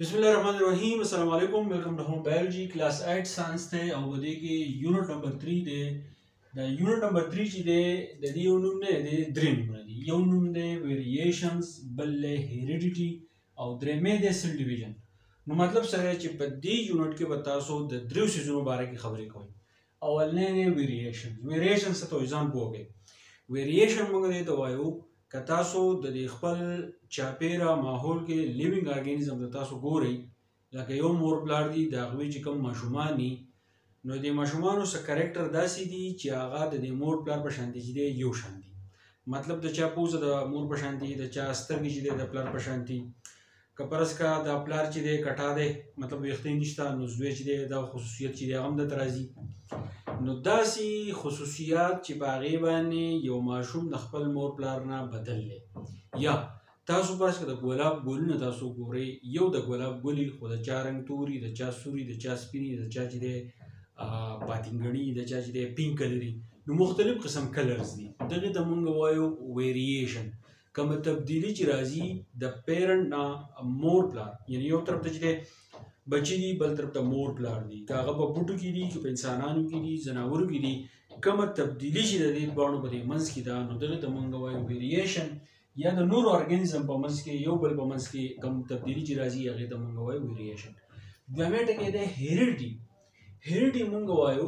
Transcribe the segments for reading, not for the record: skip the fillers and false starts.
बिस्मिल्लाहिर्रहमानिर्रहीम अस्सलाम वालेकुम welcome to home biology class 8 science थे او بده کې یونټ نمبر 3 دی دا یونټ نمبر 3 چې دی د دې نوم نه دی درې نومونه دي یو نوم دی ویریشنز بل هیریډیټي او درېمې دی سیل ډیویژن نو مطلب سره چې په دې یونټ کې به تاسو د درو سيزونو باره کې خبرې کوئ اولنې دی ویریشن څه ته ځان پوهیږئ ویریشن موږ ته وایو که تاسو د خپل چاپیره ماحول کې لیوینګ ارګانیزم د تاسو ګورئ لکه یو مور پلار دي د هغوی چې کوم ماشومان دي نو د ماشومانو څه کرکټر داسې دي چې هغه د مور پلار په شان دي چې دی یو شان دي مطلب د چا پوزه د مور په شان دي د چا سترګې چې دی د پلار په شان دي که فرض کا د پلار چې دی کټا دی مطلب ویښتې نشته نو زوی چې دی دا خصوصیت چې دی هغه هم درته راځي نو داسې خصوصیات چې په هغې باندې یو ماشوم د خپل مور پلار نه بدل دی یا تاسو فرض کړه د ګلاب ګلونه تاسو ګورئ یو د ګلاب ګلي خو د چا رنګ توري د چا سوري د چا سپیني د چا چې دی پاتینګړي د چا چې دی پینک کلري نو مختلف قسم کلرز دي دغه ته موږ وایو ویریشن کومه تبدیلی چې راځي د پیرنټ نه مور پلار یعنی یو طرف ته چې دی بچی دي بل طرف ته مور پلار دي که هغه په بوټو کې دي که په انسانانو کې دي ځناورو کې دي کومه تبدیلي چې د دې دواړو په دې منځ کې ده نو دغه ته موږ وایو ویریشن یا د نورو ارګانیزم په منځ کې یو بل په منځ کې کوم تبدیلي چې راځي هغې ته موږ وایو ویریشن دویمې ټکی دی هیریډیټي موږ وایو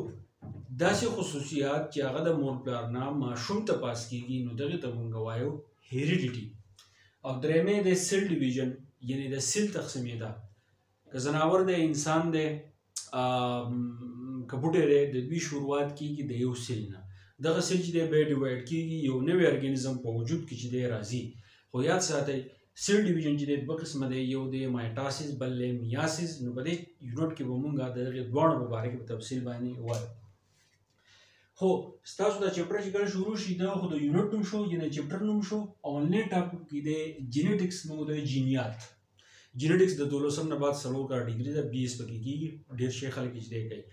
داسې خصوصیات چې هغه د مور پلار نه ماشوم ته پاس کېږي نو دغې ته موږ وایو هیریډیټي او درېمې دی سیل ډیویژن یعنې د سیل تقسیمېدا که ځناور دی انسان دی که بوټی دی د دوی شروعات کېږي د یو سیل نه دغه سیل چې دی بیا ډیوایډ کېږي یو نوی ارګانیزم په وجود کې چې دی راځي خو یاد ساتئ سیل ډیویژن چې دی دوه قسمه دی یو دی مایټاسیس بل دی میاسیس نو په دې یونټ کې به موږ د دغې دواړو په باره کې په تفصیل باندې وایو خو ستاسو دا چپټر چې کله شروع شي دا خو د یونټ نوم شو یا د چپټر نوم شو اولنی ټاپک کې دی جینیټکس موږ د جینیات جینیټکس د 12 نه بعد 4 کا ډیګري د 20 پکې کېږي ډېر شي خلک چې دی کوي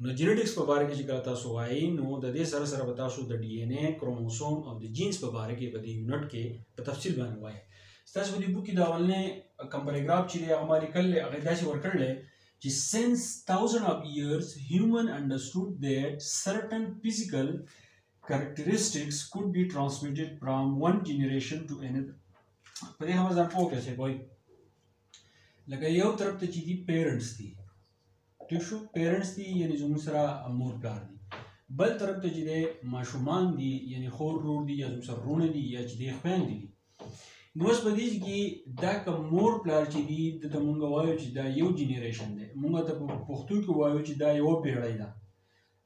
نو جینیټکس په باره کې چې کله تاسو وایي نو د دې سره سره به تاسو د ډي ان اے کروموسوم او د جینز په باره کې په دې یونټ کې په تفصیل باندې وایي ستاسو په دې بوک کې د اولنی کوم پیراګراف چې دی هغه ما لیکلی هغه داسې ورکړلی چې since thousands of years human understood that certain physical characteristics could be transmitted from one generation to another په دې هم ځان پوه کړئ چې وایي لکه یو طرف ته چې دي پیرنټس دي ټیک شو پیرنټس دي یعنې زموږ سره مور پلار دي بل طرف ته چې دی ماشومان دي یعنې خور ورور دي یا زموږ سره وروڼه دي یا چې دی خویندې دي نو اوس په دې کې دا که مور پلار چې دي دته مونږ وایو چې دا یو جنریشن دی مونږ ته په پښتو کې وایو چې دا یوه پیړۍ ده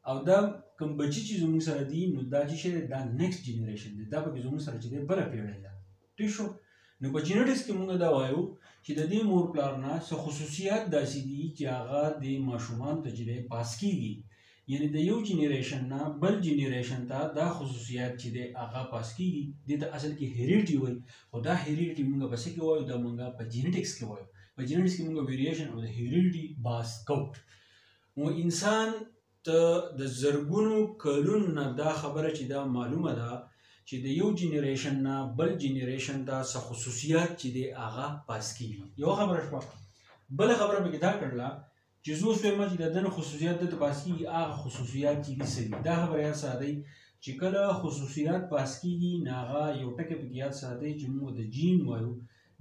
او دا کوم بچي چې زموږ سره دي نو دا چې شی دی دا نیکسټ جنریشن دی دا پکې زموږ سره چې دی بله پیړۍ ده ټیک شو نو په جینټکس کې مونږ دا وایو چې د دې مور پلار نه څه خصوصیات داسې دي چې هغه د ماشومانو ته چې دی پاس کېږي یعنی د یو جنریشن نه بل جنریشن ته دا خصوصیات چې دی هغه پاس کېږي دې ته اصل کې هیریډیټي وایي خو دا هیریډیټي مونږ په څه کې وایو دا مونږ په جینټکس کې وایو په جینټکس کې مونږ ویریشن او د هیریډیټي باس کوو نو انسان ته د زرګونو کلونو نه دا خبره چې دا معلومه ده چې د یو جنریشن نه بل جنریشن ته څه خصوصیات چې دی هغه پاس کېږي یوه خبره شوه بله خبره پکې دا کړله چې زه اوس وایم چې د ده نه خصوصیات دلته پاس کېږي هغه خصوصیات چې دي څه دي دا خبره یاد ساتئ چې کله خصوصیات پاس کېږي نو هغه یو ټکی پکې یاد ساتئ چې موږ د جین وایو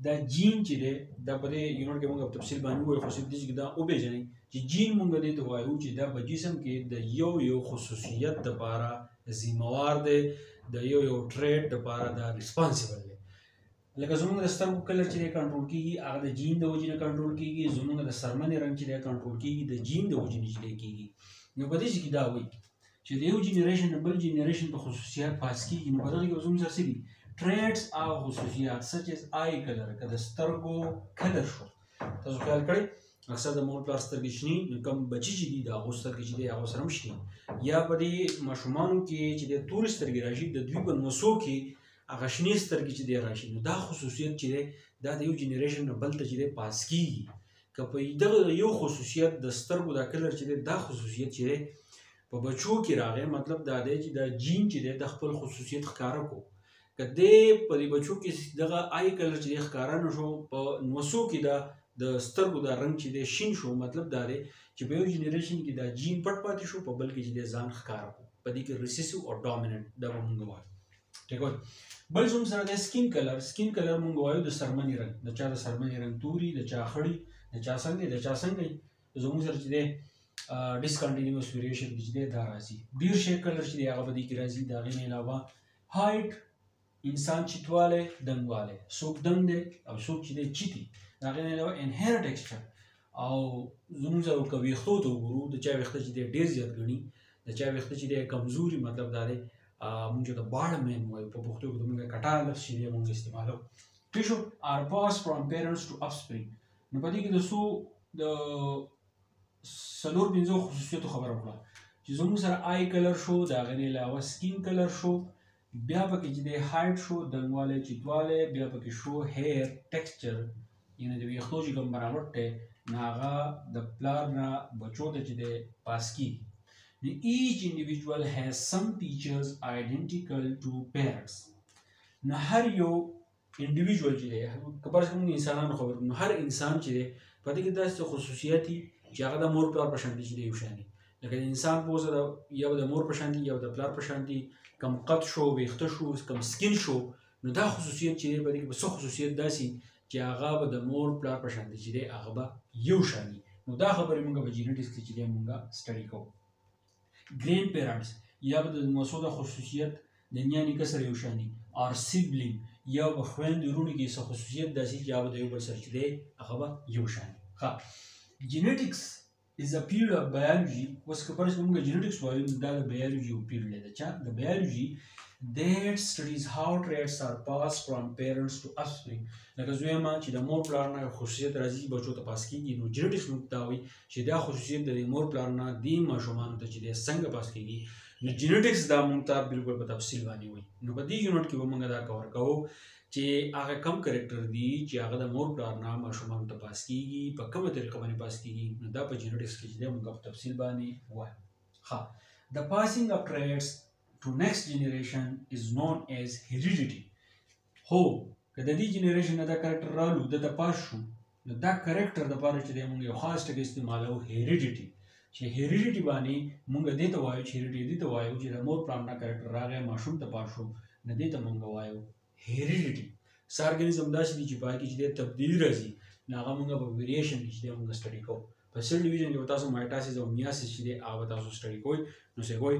دا جین چې دی دا په دې یونټ کې موږ په تفصیل باندې ووایو خو صرف دې چې دا وپېژنئ چې جین موږ دې ته وایو چې دا په جسم کې د یو خصوصیت دپاره ذمهوار دی د یو ټریډ دپاره دا ریسپانسیبل دی لکه زموږ د سترګو کلر چې دی کنټرول کېږي هغه د جین د وجې نه کنټرول کېږي زموږ د سرمنې رنګ چې دی کنټرول کېږي د جین د وجې نه چې دی کېږي نو په دې کې دا وایي چې د یو جنریشن نه بل جنریشن په خصوصیات پاس کېږي نو په دغه کې زموږ سره څه دي ټریډس او خصوصیات سچ از آی کلر که د سترګو کلر شو تاسو خیال کړئ اکثر د مور پلار سترګې شنې نو کوم بچي چې دي د هغو سترګې چې دی هغو سره هم شنې یا په دې ماشومانو کې چې دی تورې سترګې راشي د دوی په نسو کې هغه شنې سترګې چې دی راشي نو دا خصوصیت چې دی دا د یو جنریشن نه بل ته چې دی پاس کېږي که په دغه یو خصوصیت د سترګو دا کلر چې دی دا خصوصیت چې دی په بچو کې راغی مطلب دا دی چې دا جین چې دی د خپل خصوصیت ښکاره کو که دی په دې بچو کې دغه آی کلر چې دی ښکاره نه شو په نسو کې دا د سترګو دا رنګ چې دی شین شو مطلب دا دی چې په یو جنریشن کې دا جین پټ پاتې شو په بل کې چې دی ځان ښکاره کړو په دې کې ریسیسیو او ډامیننټ دا به مونږ وایو ټیک وایي بل زموږ سره دی سکین کلر مونږ وایو د سرمنې رنګ د چا د سرمنې رنګ توري د چا خړی د چا څنګه زموږ سره چې دی ډسکنټینیوس ویریشن چې دی دا راځي ډیر شی کلر چې دی هغه به دې کې راځي د هغې نه علاوه هایټ انسان چیتوالی دنګوالی څوک دنګ دی او څوک چې دی چیت دي د هغې نه علاوه انهیر ټیکسچر او زموږ سره که ویښتو ته وګورو د چا ویښته چې دی ډېر زیات ګڼي د چا ویښته چې دی کمزوري مطلب دا دی مونږ ته باړه مین وایو په پښتو کې زموږ کټار لفظ چې دی مونږ استعمالوو ٹھیک شو آر پاس فرام پیرنټس ټو افسپرینګ نو په دې کې د څو د څلور پنځو خصوصیتو خبره وکړه چې زموږ سره آی کلر شو د هغې نه علاوه سکین کلر شو بیا پکې چې دی هایټ شو دنګوالی چیتوالی بیا پکې شو هیر ټیکسچر یعنې د ویښتو چې کوم بناوټ دی نو هغه د پلار نه بچو ته چې دی پاس کېږي each individual has some features identical to parents نو هر یو انډیویژوال چې دی که فرض کړو موږ انسانانو خبرې کوو نو هر انسان چې دی په دې کې داسې خصوصیات دي چې هغه د مور پلار په شان دي چې دی یو شان دي لکه د انسان پوزه یو د مور په شان دي یو د پلار په شان دي کم قد شو ویښته شو کم سکین شو نو دا خصوصیت چې دی په دې کې به څه خصوصیت داسې چې هغه به د مور پلار په شان دي چې دی هغه به یو شان دي نو دا خبرې موږ په جینیټکس کې چې دی موږ سټډي کوو ګرینډ پیرنټس یا به د لمسو دا خصوصیت د نیا نیکه سره یو شان دي اور سیبلینګ یا به خویندې وروڼو کې څه خصوصیت داسې چې هغه به د یو بل سره چې دی هغه به یو شان دي ښه جینیټکس is a period of biology اوس که فرض کړو موږ جینیټکس وایو دا د بیالوجي یو پیریډ دی د چا د بیالوجي that studies how traits are passed from parents to offspring لکه زویمه چې د مور پلار نه خصوصیت راځي بچو ته پاس کېږي نو جینیټکس موږ ته وایي چې دا خصوصیت د مور پلار نه دې ماشومانو ته چې دی څنګه پاس کېږي نو جینیټکس دا موږ ته بالکل په تفصیل باندې وایي نو په دې یونټ کې به موږ دا کور کوو چې هغه کم کرکټر دي چې هغه د مور پلار نه ماشومانو ته پاس کېږي په کومه طریقه باندې پاس کېږي نو دا په جینیټکس کې چې دی موږ په تفصیل باندې وایو ښه د پاسینګ اف ټریټس to next generation is known as heredity هو که د دې جنریشن نه دا کرکټر رالو د پاس شو نو دا کرکټر دپاره چې دی موږ یو خاص ټکی استعمالوو هیریډیټي چې هیریډیټي باندې موږ دې ته وایو چې هیریډیټي دې ته وایو چې د مور پلار نه کرکټر راغی ماشوم ته پاس شو نو دې ته موږ وایو هیریډیټي څه ارګانیزم داسې دي چې په هغې کې چې دی تبدیلي راځي نو هغه موږ په ویریشن کې چې دی موږ سټډي کوو په سیل ډیویژن کې به تاسو مایټاسیس او میاسیس چې دی هغه به تاسو سټډي کوئ نو څه کوئ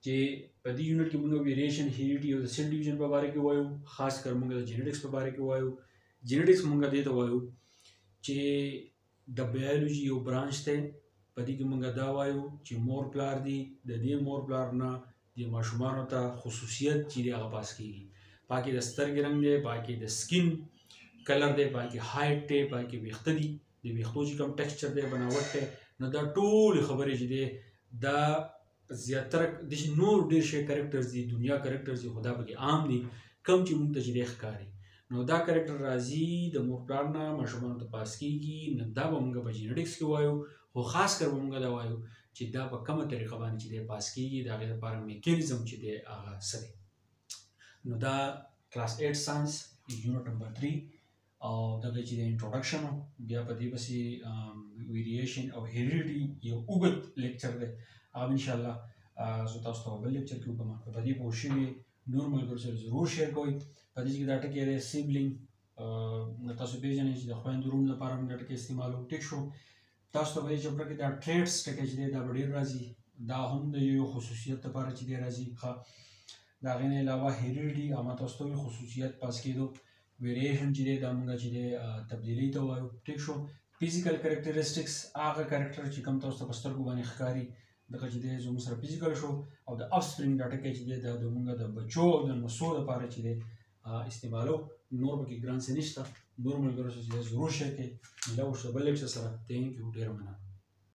چې په دې یونټ کې موږ ویریشن هیریډیټي او د سیل ډیویژن په باره کې وایو خاص کر موږ د جینیټکس په باره کې وایو جینیټکس موږ دې ته وایو چې د بیالوجي یو برانچ دی په دې کې موږ دا وایو چې مور پلار دي د دې مور پلار نه د ماشومانو ته خصوصیت چې دی هغه پاس کېږي پاکې د سترګې رنګ دی پاکې د سکین کلر دی پاکې هایټ دی پاکې ویښته دي د ویښتو چې کوم ټیکسچر دی بناوټ دی نو دا ټولې خبرې چې دی دا زیاتره د نور ډېر شی کرکټرز دي دنیا کرکټرز دي خو دا پکې عام دي کم چې موږ ته چې دی ښکاري نو دا کرکټر راځي د مور پلار نه ماشومانو ته پاس کېږي نو دا به موږ په جینیټکس کې وایو خو خاص کر به موږ دا وایو چې دا په کومه طریقه باندې چې دی پاس کېږي د هغې لپاره میکانیزم چې دی هغه څه دی نو دا کلاس 8 ساینس یونټ نمبر 3 او دغه چې د انټروډکشن بیا په دې پسې ویریشن او هیریډیټي یو اوږد لیکچر دی هغه انشاءالله زه تاسو ته بل لیکچر کې وکړم که په دې پوه شوي نور ملګرو سره ضرور شیر کوئ په دې کې دا ټکی دی سیبلینګ تاسو پېژنئ چې د خویندو وروڼو لپاره موږ دا ټکی استعمالوو ټیک شو تاسو ته په دې چپټر کې دا ټریټس ټکی چې دی دا به ډېر راځي دا هم د یو خصوصیت لپاره چې دی راځي ښه د هغې نه علاوه هیریډیټي او ما تاسو ته وایي خصوصیت پاس کېدو ویریشن چې دی دا موږ چې دی تبدیلۍ ته وایو ټیک شو فزیکل کرکټریسټکس هغه کرکټر چې کوم تاسو ته په سترګو باندې ښکاري دغه چې دی زموږ سره فزیکل شو او د افسپرینګ دا ټکی چې دی دا زموږ د بچو او د نسو لپاره چې دی استعمالو نور پکې ګران څه نشته نور ملګرو سره چې دی ضرور شیر کړئ ملا وشته بل لیکچر سره تھینک یو ډېره مننه